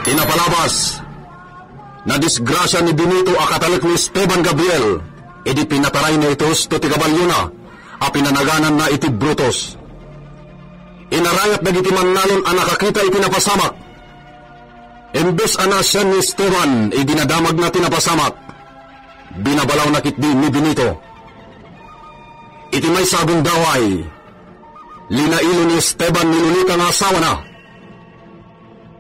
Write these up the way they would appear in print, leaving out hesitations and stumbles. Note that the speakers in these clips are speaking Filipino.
Pinapalabas na disgrasya ni Benito a katalik ni Esteban Gabriel, idi pinataray na itos to ti kabalyo na, a pinanaganan na iti Brutus. Inarayat na iti mannalon a nakakita iti napasamak. Imbes anasyan ni Esteban, idi nadamag na tinapasamak, binabalaw na kitdi ni Benito. Iti may sabong daway, linailo ni Esteban nilulita nga asawa na.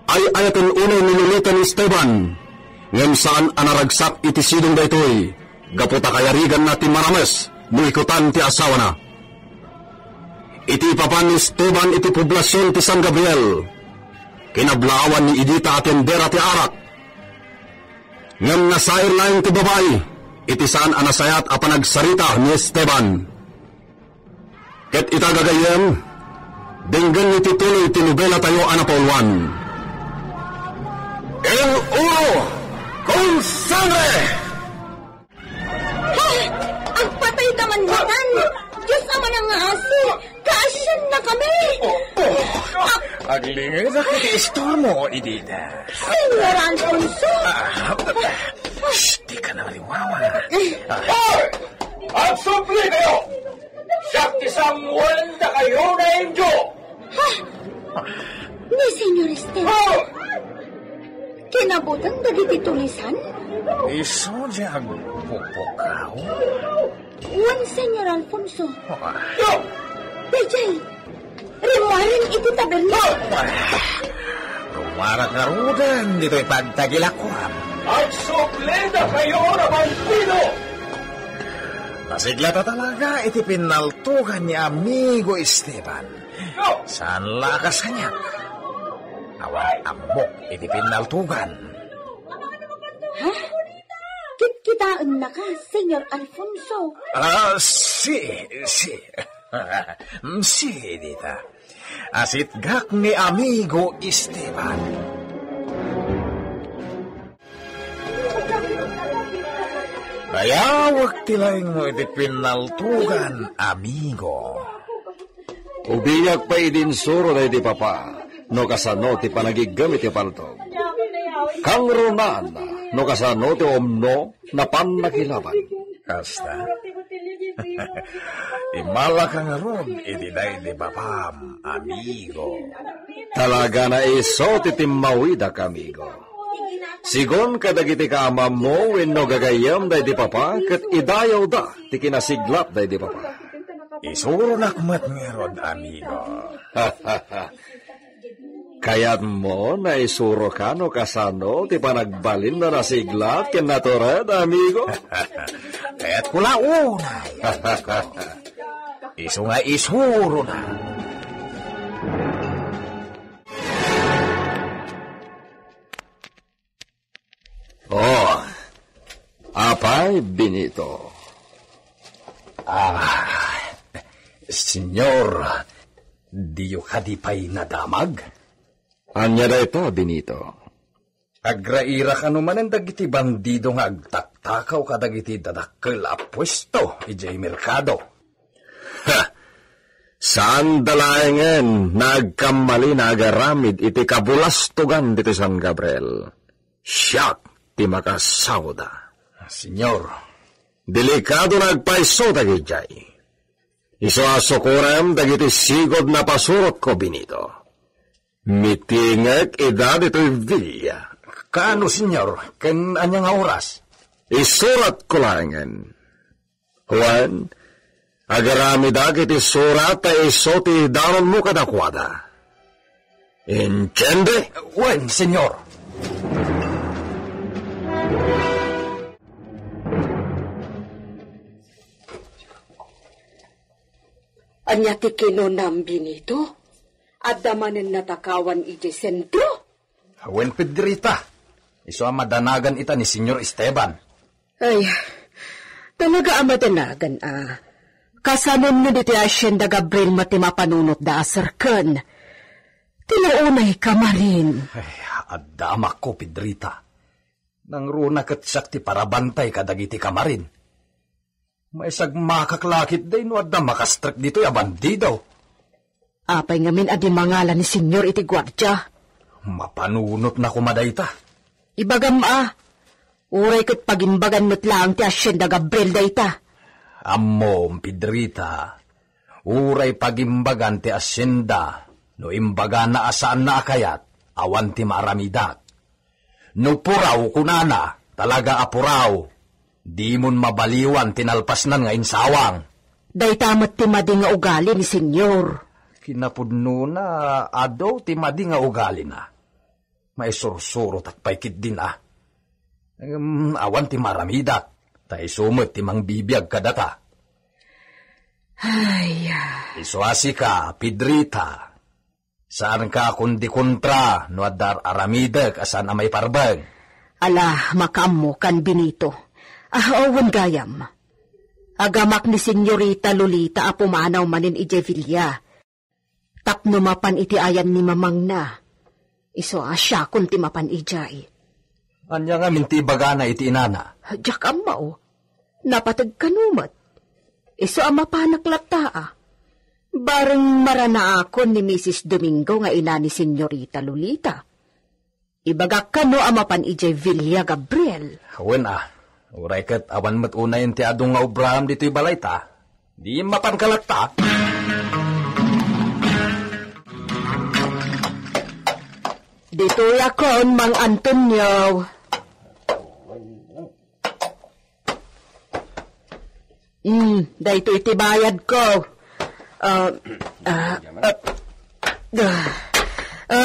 Ay ayaton unay nilulita ni Esteban, ngem saan anaragsak iti sidong daytoy, gaputa kayarigan na ti marames, muikutan ti asawa na. Iti papan ni Esteban iti poblasyon ti San Gabriel, kinablaawan ni Idita at Tendera ti Arak. Ngem nasair lang ti babae, iti saan anasayat a panagsarita ni Esteban. Ket itagagayem, denggan iti tuloy ti nobela tayo anapaulwan. El Uro con Sangre! Ang patay daman-daman! Diyos naman ang asi! Kaasyan na kami! Aglingay na kiti-store mo, Idita. Senyor Alfonso! Shh, di ka na maliwawa. Hoy! Ang supli kayo! Siyak isang wanda kayo na inyo! Ha? Ni Senyor Esteban? Kinabutan dagiti tulisan? Iso diyang pupukaw? Wan, Senyor Alfonso. Yo! Dejay, rimarin iti taberna. Rumarak nga rudan, dito'y pagtagilakwam. Ang supli na kayo na bandido! Nasigla ta talaga iti pinaltugan ni Amigo Esteban. Yo! Saan lakas kanya? Awan ambok iti pinaltugan. Ha? Kitkitaan na ka, Senyor Alfonso. Si, Dita. Asitgak ni Amigo Esteban. Kaya wag tilaing mo iti pinaltugan, Amigo. Ubiyag pa idin suro na iti papa, no kasano ti panagigam iti paltog. Kang runan, no kasano ti omno na pannakilaban. Kasta? Imala ka nga ron, iti day di papam, Amigo. Talaga na iso ti timmawida ka, amigo. Sigon kadagiti ka ama mo, wenno gagayam day di papa, kat idayaw da, ti kinasiglat day di papa. Isuro nakmat ngerod, Amigo. Kayat mo na isuro ka no kasano, ti panagbalin na nasiglat, ken natured, amigo. Kaya't kula unay. Iso nga isuro na. Oh, apay Benito. Senyor, diyo kadipay nadamag? Anya da ito, Benito? Agraira ka naman ang dagiti bandido nga agtaktakaw ka dagiti dadakkel a pwesto, ijay merkado. Saan dalaengen nagkamali na agaramid iti kabulastugan dito San Gabriel? Siyak ti makasawda. Senyor, delikado nagpaiso dagijay. Iso asukurem dagiti sigod na pasurot ko, Benito. Mitingek edad ito'y villa. kaano, senyor, ken anyang oras? Isurat ko langen. Juan, agarami dagiti surat ta iso ti daron mo kadakwada. Entiende? Wen, senyor. Anya ti kinunam Benito? At damanen natakawan iti sentro? Wen, Pedrita. Iso ang madanagan ita ni Senyor Esteban. Ay, talaga ang madanagan Kasanon no diti Hacienda Gabriel mati mapanunot da asarkan. Tinuunay ka marin. Ay, adamak ko, Pedrita. Nang runa kat sakti para bantay kadagiti kamarin. May sagmakaklakit day no adda makastrak dito ya bandido. Apay ngamin adi mangala ni Senyor iti gwardya. Mapanunot na kumadayta. Ibagam uray kat pagimbagan mo't lang ti Hacienda Gabriel dayta. Ammo, Pedrita, uray pagimbagan ti Hacienda, no imbaga na asaan na akayat, awan ti maramidak. No puraw kunana, talaga apuraw, di mon mabaliwan tinalpasnan nga insawang. Dayta mo't ti madi nga ugali ni senyor. Kinapudno na adaw ti madi nga ugali na. May sursurot at paikit din awan ti maramidak. Tay sumot ti mang bibiyag kadata. Ay, Isuasi ka, Pedrita. Saan ka kundi kontra, no adar aramidak asan na may parbag? ala makamo kan Benito. Awan gayam. Agamak ni Senyorita Lolita a pumanaw manin ije Villa. Tapno mapan iti ayan ni mamang na. Iso asya kun ti mapan ijay. Anya nga minti baga na iti inana. Diyak amao. Napatag kanumat. Iso ang mapanaklat Bareng marana ako ni Mrs. Domingo nga ina ni Senyorita Lolita. Ibagak ka no amapan ije Villa Gabriel. Awen uray kat awan mat unayin ti adong nga Abraham dito'y balayta. Di mapankalata. Dito'y akon, Mang Antonio. Dahito iti bayad ko.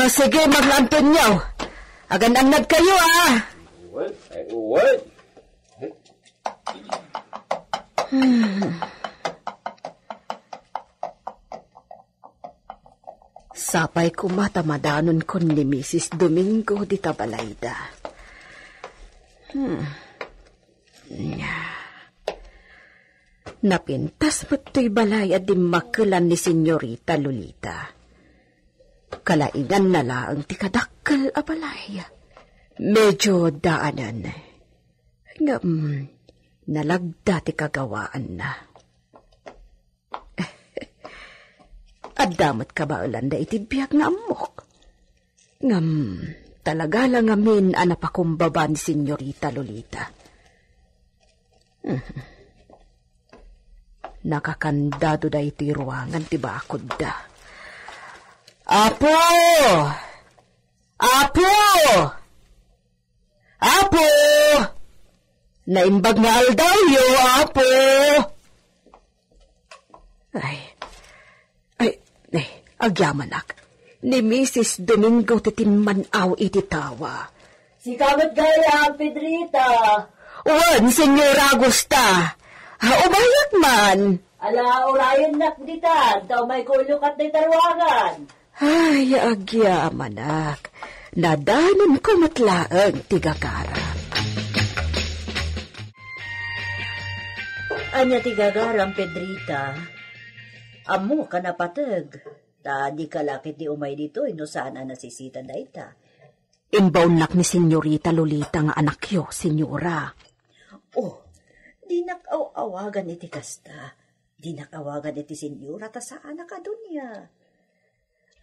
Sige, Mang Antonio. Agan-anad kayo, What? Sapay ko matamadanon kon ni Mrs. Domingo di Tabalayda. Napintas mo't to'y balay at di makulan ni Senyorita Lolita. Kalaingan na lang ti kadakkel a balay. Medyo daanan. Nalagda ti kagawaan na. At damat ka ba ulanda iti biyag nga amok? Talaga lang amin anapakumbaba ni Senyorita Lolita. Nakakandado da iti ruangan ti bakod da. Apo! Apo! Apo! Naimbag na aldawyo, Apo! Ay, agyamanak. Ni Mrs. Domingo titinmanaw iti tawa. Si Kamot Gaya, Pedrita. Wan, Senyora Augusta. Umayak man. Ala, urayan nak dita. Daw may kulukat na tarwagan. Ay, agyamanak. Nadanon ko matlaang tigagara. Anya tigagarang, Pedrita. Amo ka napatag. Ta di ka lakit di umay dito, ino saan nasisita da ita. Inbaunak ni Senyorita Lolita nga anak yo, Senyora. Oh, di nakawagan iti kasta. Di nakawagan iti Senyora ta saan ka dunya.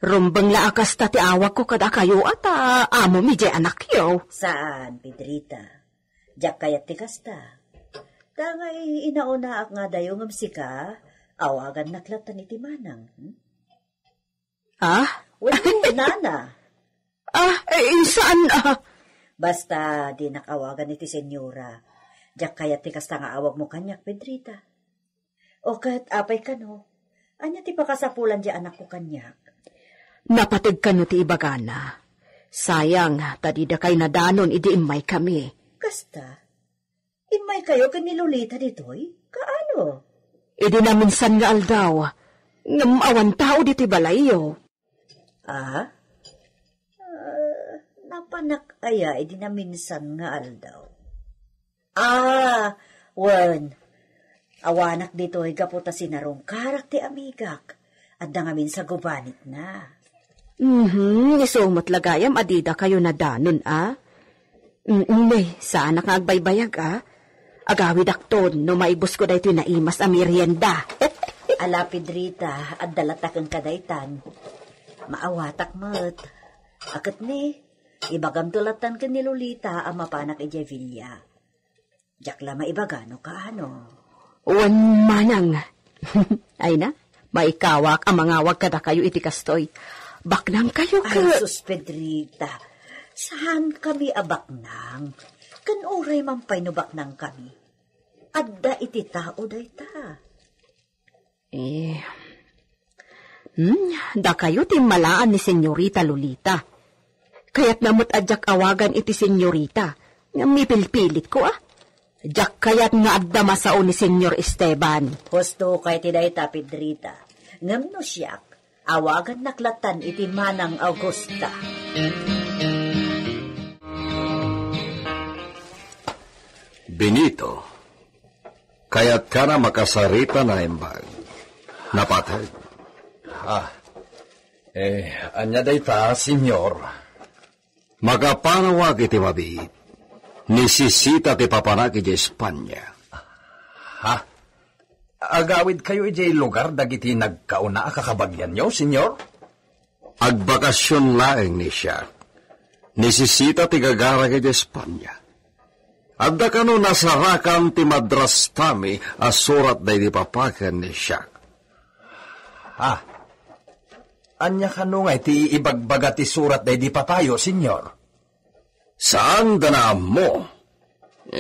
Rumbang laakas ta ti awag ko kada kayo at amo mi jay anak yo. Saan, Pedrita? Diyak kayat ti kasta. Tangay inauna ak nga dayo ng sika, awagan naklatan iti manang. Wala nana. Saan? Basta di nakawagan iti Senyora. Diyak kayat ti kasta nga awag mo kanyak, Pedrita. O kat apay ka no, anya ti pakasapulan di anak ko kanyak. Napatig ka no ti ibagana. Sayang, tadida kay nadanon, idi imay kami. Kasta, imay kayo kan ni Lolita ditoy? Kaano? Idi na minsan nga aldaw, ngamawan tao diti balayo. Napanak aya, idi na minsan nga aldaw. Wen, awanak ditoy gaputa sinarong karak ti amigak, at nga minsan gubanit na. Isumot lagayam adida kayo na danon, saan nakagbaybayag, Agawid akton, no maibos ko dahito na imas a merienda. Ala, Pedrita, at dalatak ang kadaytan. Maawatak mo't. Akat ni, ibagam tulatan ka ni Lolita ang mapanak ije Villa. Jak lama ibagano ka ano. Wan manang. Ay na, maikawak ang mangawag kada kayo iti kastoy. Baknang kayo ka. Ay, sus Pedrita, saan kami abaknang? Kan oray mampay no baknang kami. Adda iti tao day ta. Da kayo timmalaan ni Senyorita Lolita. Kaya't namot adyak awagan iti Senyorita. Nga mipilpilit ko Adyak kaya't nga adda masao ni Senyor Esteban. Husto kay tiday ta Pedrita. Ngam no siyak, awagan naklatan iti Manang Augusta. Benito, kaya't ka na makasarita na imbag. Napatay. Anya day ta, senyor. Magapanawag iti mabit. Nisisita ti papanak iti Espanya. Agawid kayo iti lugar dagiti nagkauna kakabagyan nyo, senyor? Agbakasyon laeng ni siya. Nisisita ti gagarag iti Espanya. Adda kano nasarakan ti madrastami as surat day di papakan ni siya. Anya kano nga iti ibagbaga ti surat day di papayo, senyor? Saan da na mo?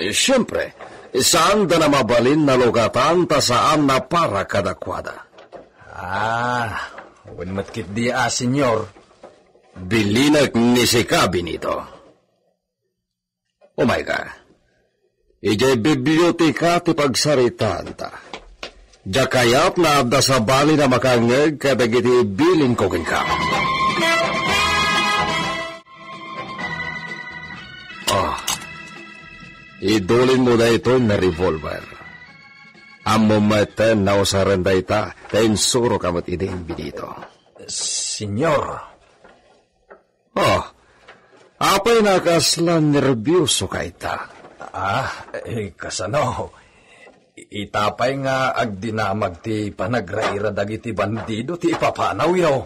Siyempre, saan da na mabalin na lugatan ta saan na para kadakwada? Unmatkit di senyor. Bilinak ni si Benito. Oh my God. Ijay biblioteka ti pagsaritaan ta. Jakayat na abda sa bali na makangeg kadagiti bilin ko kingka. Idulin mo na ito na revolver. Amo meten na usaran da ita, kain suro kamot ideng Benito. Senyor. Apay nakaslan nervyoso ka ita. Kasano. Itapay nga agdinamag ti panagraira dagiti bandido ti ipapanaw yaw.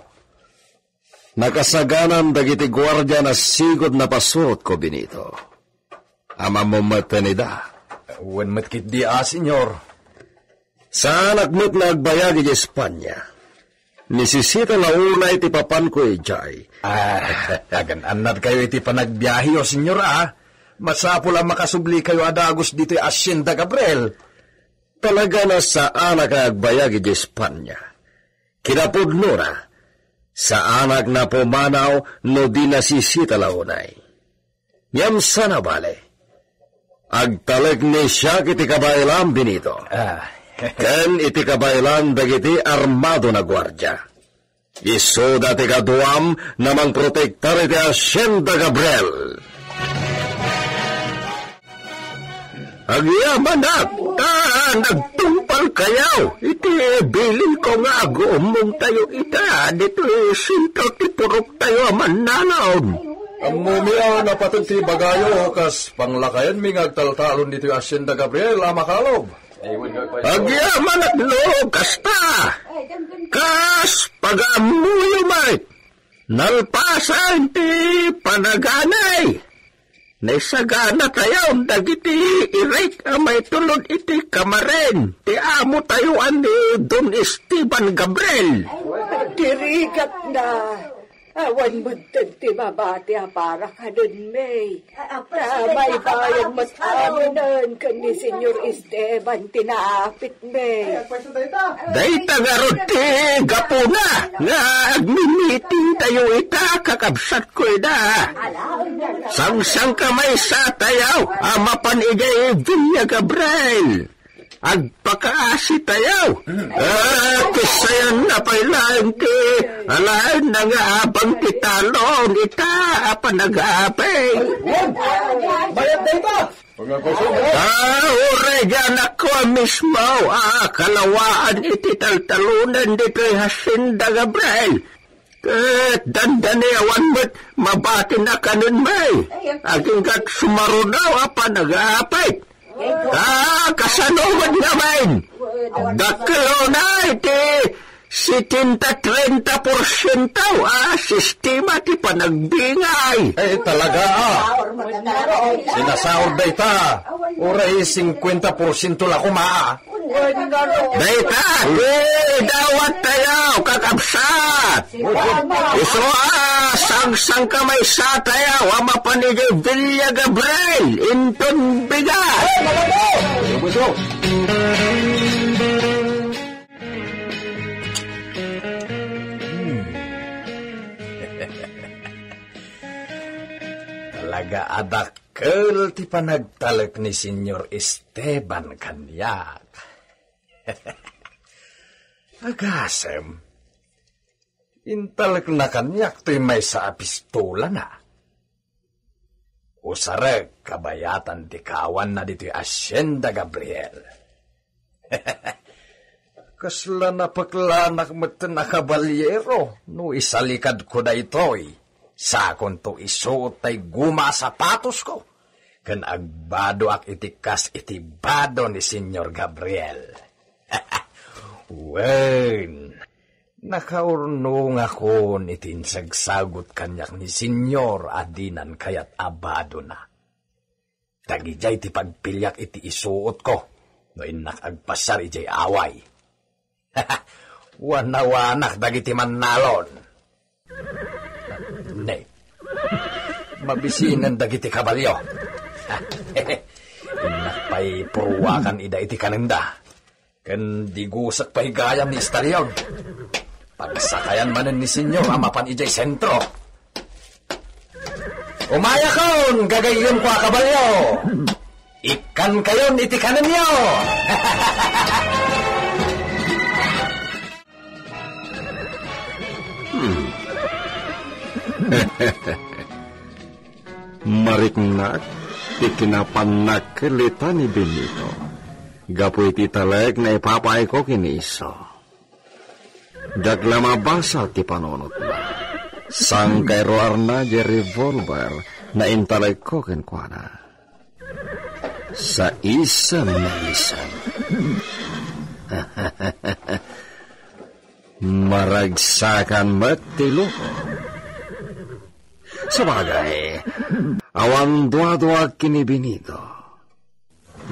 Nakasaganan dagiti gwardya na sigod na pasuot ko, Benito. Ama mo matanida. Wen matkit di senyor. Saan agmut na agbayag iti Espanya? Nisisita na unay ti papan ko ijay. Agan-anad kayo iti panagbiyahe senyor Masapul ang makasubli kayo adagos dito Hacienda Gabriel. Talaga na saan agbayag iti Espanya. Kinapudno na. Sa anak na pumanaw no di nasisita launay. Ngam sana bale. Agtalag ni siya iti kabaylan, Benito. Ken iti kabaylan dagiti armado na gwardya. Iso dati kaduam namang protektar iti Hacienda Gabriel. Agyaman nagtumpal kayaw. Iti bilin ko nga agumong tayo ita. Dito sinto ti purok tayo mananaon. Ang mumiya na patun ti bagayo kas panglakayan mi ngagtaltalon dito Hacienda Gabriel makalob. Agyaman no kasta. Kas pagamuyo may. Nalpasan ti panaganay. Naisagana tayo dagiti irik may tulod iti kamaren. Ti amo tayuan ni Don Esteban Gabriel. Dirigat na. Awan magtag ti mabati para ka dun, May. May bayan mataminan ka ni Senyor Esteban tinaapit, May. Dayta nga roti, gapuna, nga agmimiting tayo ita, kakabsat ko ida. Sang-sang kamay sa tayaw, amapan igay Villa Gabriel. Agpakaasi tayaw. Kisayan na pailan ti, alain na nga abang titalon, ita, apanag-apay. Bayad na ito! Uregan ako mismo, kalawaan iti taltalunan dito Hacienda Gabriel. Dandani awan mo't mabati na kanun may. Aging kat sumarunaw, apanag-apay. Kasanungan naman. Daklo na iti 70-30% sistema ti panagbingay. Talaga Sinasahod da ita. Uray 50% la kumaa. Dayta, dawat tayo, kakabsat. Iso sangsang kamay sa tayo, mapanigay Villa Gabriel, inton bigat. Talaga adakkel ti panagtalek ni Senyor Esteban kanyak. Agasem, intalek na kanyak to'y may sa pistola na. Usarek kabayatan ti kawan na dito'y Hacienda Gabriel. Kasla na paklanak mata na kabalyero, no isalikad ko na ito'y. Sakon to isuot tay guma sapatos ko. Kan agbado ak itikas itibado ni Senyor Gabriel. Wen, nakaurnong ako nitinsagsagot kanyak ni Senyor adinan kayat abado na. Tagijay ti pagpilyak iti isuot ko, no inak agpasar ijay away. Wanawanak dagiti mannalon. Nay, mabisinan dagiti kabalyo. Inak pa'y puruwakan ida iti kanenda. Ken digusak pa'y gayam ni istaryon. Pagsakayan manen ni Senyor amapan ijay sentro. Umaya kon, gagayon ko kabalyo. Ikan kayon iti kanan nyo. Mariknak, ikinapanak kelita ni Benito. Gapu iti taleg na ipapay ko kiniso. Daglama basa ti panonot na. Sang kay roar na di revolver na intaleg ko kenkwana. Sa isang na isang. Maragsakan matilo. Sabagay, awan dua-dua kini Benito.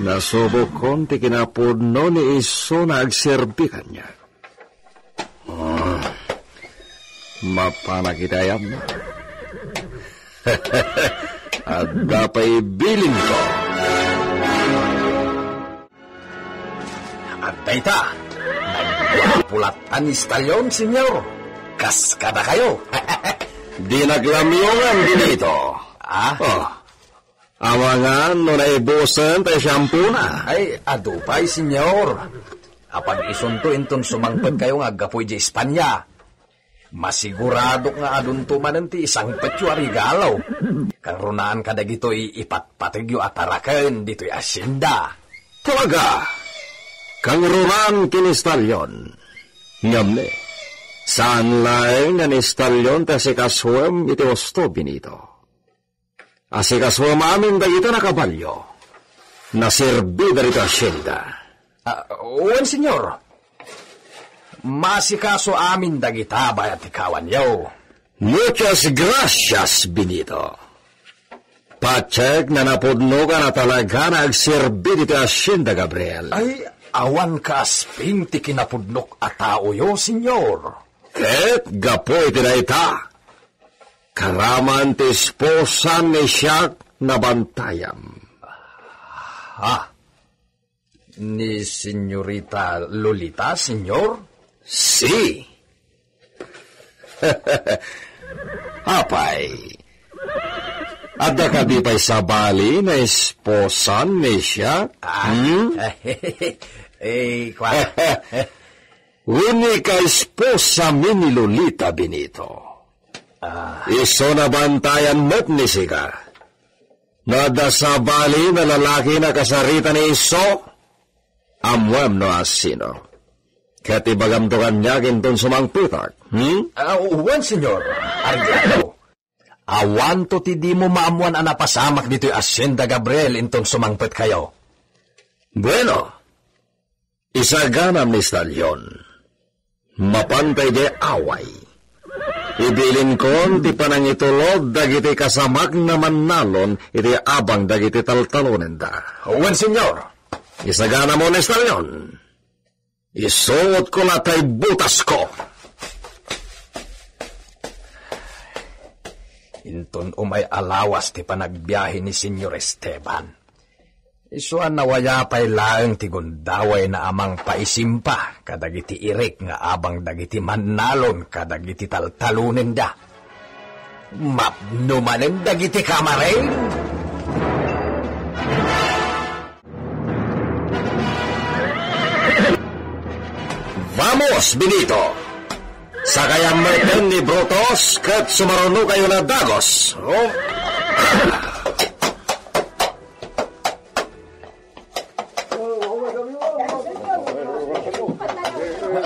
Nasubok kon ti kinapudno ni iso na agserbi kanya. Mapanakitayam na. At dapay bilin ko. At dayta, nagpulatan ni Stalyon, Senyor. Kaskada kayo. Di naglamyongan Benito. Awangan no na ibusan tayo shampoo na. Ay, adupay, Senyor. Apag isunto inton sumangpet kayo nga gapoy di Espanya. Masigurado nga adunto manen ti isang petyo arigalaw. Kang runaan kada gito'y ipatpatigyo at taraken dito'y Hacienda. Talaga, kang runaan kinistalyon. Ngamne, saan laeng nga nistalyon ta si kaswem iti osto Benito. Asi kaswem amin dagito na kabalyo. Nasirbi darito Hacienda. Uwan, Senyor. Masikaso amin dagita bayat ikawan yaw. Muchas gracias, Benito. Pacheck na napudno ka na talaga na agserbi dito Hacienda, Gabriel. Ay, awan ka asping ti kinapudnok a tao yo, Senyor. Ket gapoy tinayta. Karaman ti esposan ni siyak na bantayam. Ni Senyorita Lolita, Senyor? Si. Apay. Ada ka di pa'y sabali na esposan ni siya? Kwa. Unika esposa mi ni Lolita, Benito. Iso na bantayan mo't ni Siga. Nada sabali na lalaki na kasarita ni iso, amwam no asino. Katibagam to kanya kinton sumangpitak. Uwan, Senyor. Argano. Awan to ti di mo maamuan ang napasamak dito'y Hacienda Gabriel inton sumangpit kayo. Bueno, isaganam ni Stalyon. mapantay di away. Ibilin kon ti panang itulod dagiti kasamak na mannalon iti abang dagiti taltalunen da. Uwan, senyor. Isagana mo nestalyon. Isuot ko na tay butas ko. Inton umay alawas ti panagbiyahe ni Senyor Esteban. Isuan nawaya pa'y laeng ti gundaway na amang paisimpa kadagiti irik nga abang dagiti mannalon kadagiti taltalunen da. Mapnumanen dagiti kamareng. Vamos, Benito! Sakayan merten ni Brutos kat sumaruno kayo na dagos. Oh.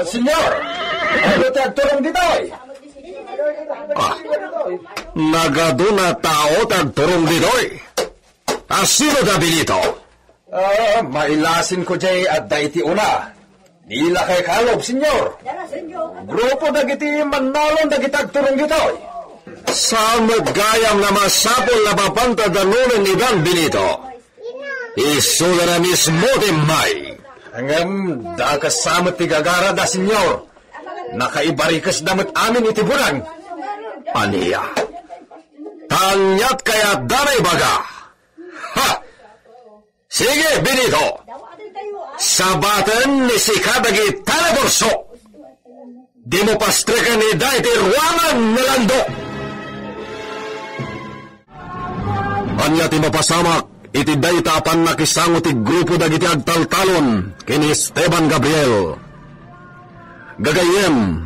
Senyor! Ano tagturong ditoy? Nagaduna tao tagturong ditoy. Asino da, Benito? Mailasin ko jay at daiti una. Nila kay kalob, senyor. Grupo dagiti mannalon dagiti agturong ditoy. Sa magayam na masapol na papantadanunan ni Dan Benito. Isuga na mismo di May. Hanggang da kasamot ti gagara da, senyor. Nakaibarikas damot amin iti burang. Aniya. Tanyat kaya danay baga. Ha! Sige, Benito. Sabaten ni si kadagi talaborso. Di mo pastrekan ni da iti ruangan na lando. Anya ti mapasamak. Iti daytapan na kisango ti grupo dagiti agtaltalon kini Esteban Gabriel. Gagayem,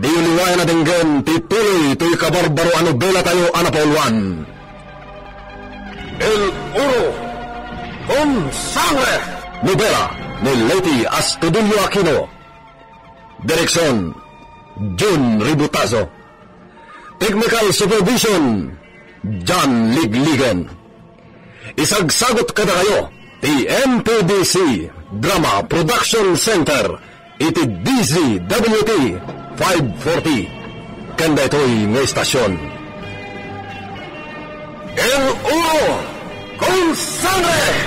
di uliway na dinggen ti tuloy ti kabarbaro ano bela tayo anapolwan. El Uro con Sangre. Nobela ni Leti Astudillo Aquino. Direksyon, Jun Ributazo. Technical Supervision, John Ligligan. Isagsagot kada kayo, ti MPDC Drama Production Center, iti DZWT 540. Kanda ito'y ng estasyon. El Uro con Sangre!